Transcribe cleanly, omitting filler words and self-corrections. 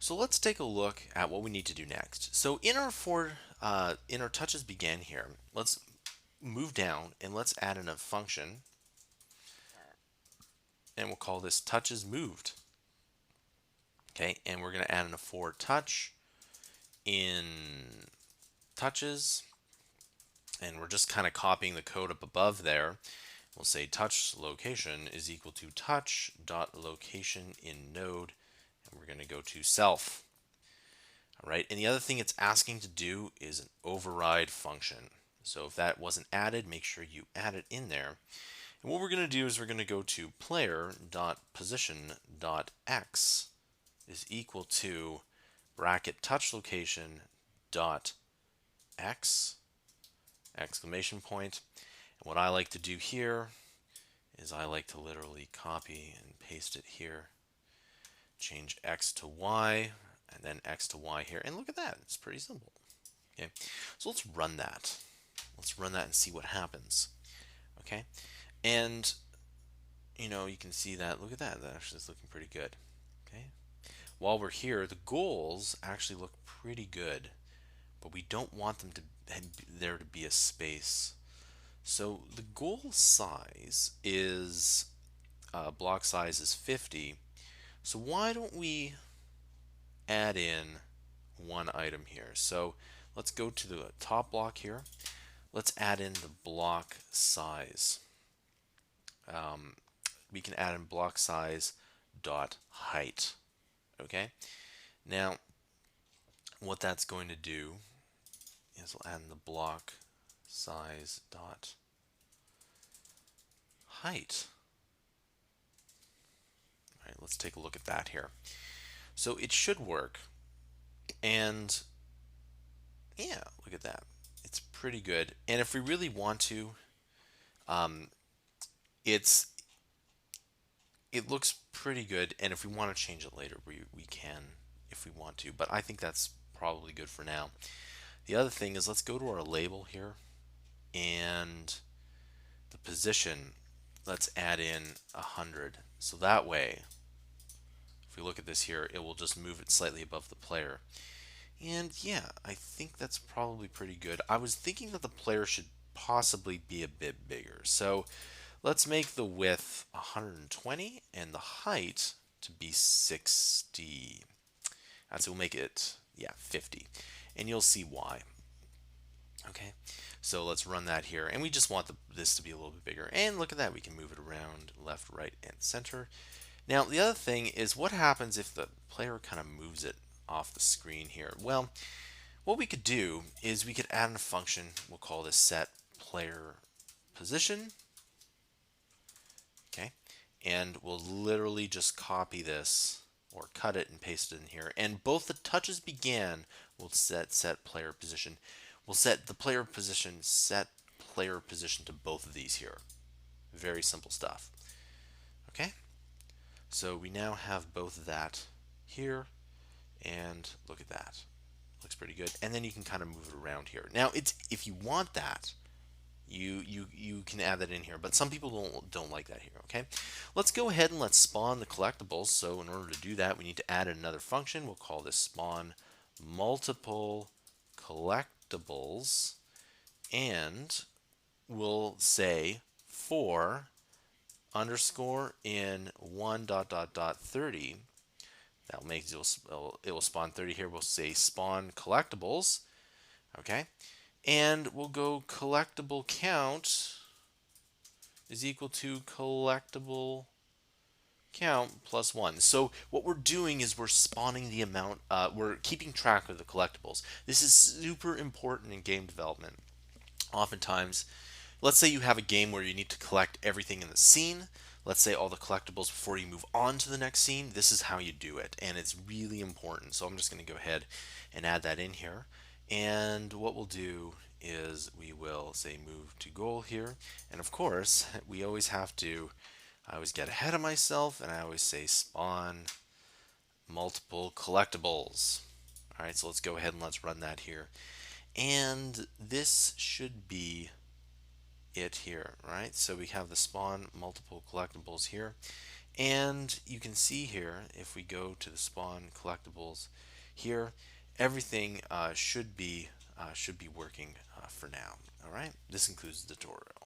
So let's take a look at what we need to do next. So in our touches began here, let's move down and let's add in a function, and we'll call this touches moved. Okay, and we're going to add in a for touch in touches, and we're just kind of copying the code up above there. We'll say touch location is equal to touch dot location in node, and we're going to go to self. All right, and the other thing it's asking to do is an override function. So if that wasn't added, make sure you add it in there. And what we're going to do is we're going to go to player.position.x is equal to bracket touch location dot x exclamation point. And what I like to do here is I like to literally copy and paste it here, change x to y, and then x to y here. And look at that, it's pretty simple. Okay, so let's run that. Let's run that and see what happens. Okay, and you can see that. Look at that. That actually is looking pretty good. Okay, while we're here, the goals actually look pretty good, but we don't want them to there to be a space. So the goal size is block size is 50. So why don't we add in one item here? So let's go to the top block here. Let's add in the block size. We can add in block size dot height. Okay. Now, what that's going to do is we'll add in the block size dot height. All right, let's take a look at that here. So it should work, and yeah, look at that. It's pretty good. And if we really want to, um, it's it looks pretty good. And if we want to change it later, we can if we want to. But I think that's probably good for now. The other thing is let's go to our label here, and the position. Let's add in 100. So that way, if we look at this here, it will just move it slightly above the player. And yeah, I think that's probably pretty good. I was thinking that the player should possibly be a bit bigger. So let's make the width 120 and the height to be 60. So we'll make it, yeah, 50. And you'll see why. Okay, so let's run that here. And we just want this to be a little bit bigger. And look at that, we can move it around left, right, and center. Now, the other thing is what happens if the player kind of moves it off the screen here? Well, what we could do is we could add in a function. We'll call this set player position. Okay, and we'll literally just copy this or cut it and paste it in here. And both the touches began will set player position. We'll set the player position, set player position to both of these here. Very simple stuff. Okay, so we now have both of that here, and look at that. Looks pretty good. And then you can kind of move it around here. Now, it's if you want that, you can add that in here, but some people don't like that here. Okay, let's go ahead and let's spawn the collectibles. So in order to do that, we need to add another function. We'll call this spawn multiple collectibles, and we'll say for underscore in 1 dot dot dot 30. That'll make it will spawn 30 here. We'll say spawn collectibles. Okay, and we'll go collectible count is equal to collectible count plus 1. So what we're doing is we're spawning the amount, we're keeping track of the collectibles. This is super important in game development. Oftentimes, let's say you have a game where you need to collect everything in the scene. Let's say all the collectibles before you move on to the next scene. This is how you do it, and it's really important. So I'm just going to go ahead and add that in here. And what we'll do is we will say move to goal here. And of course, we always have to, I always get ahead of myself, and I always say spawn multiple collectibles. All right, so let's go ahead and let's run that here. And this should be it here, right? So we have the spawn multiple collectibles here. And you can see here, if we go to the spawn collectibles here, everything should be working for now. All right, this includes the tutorial.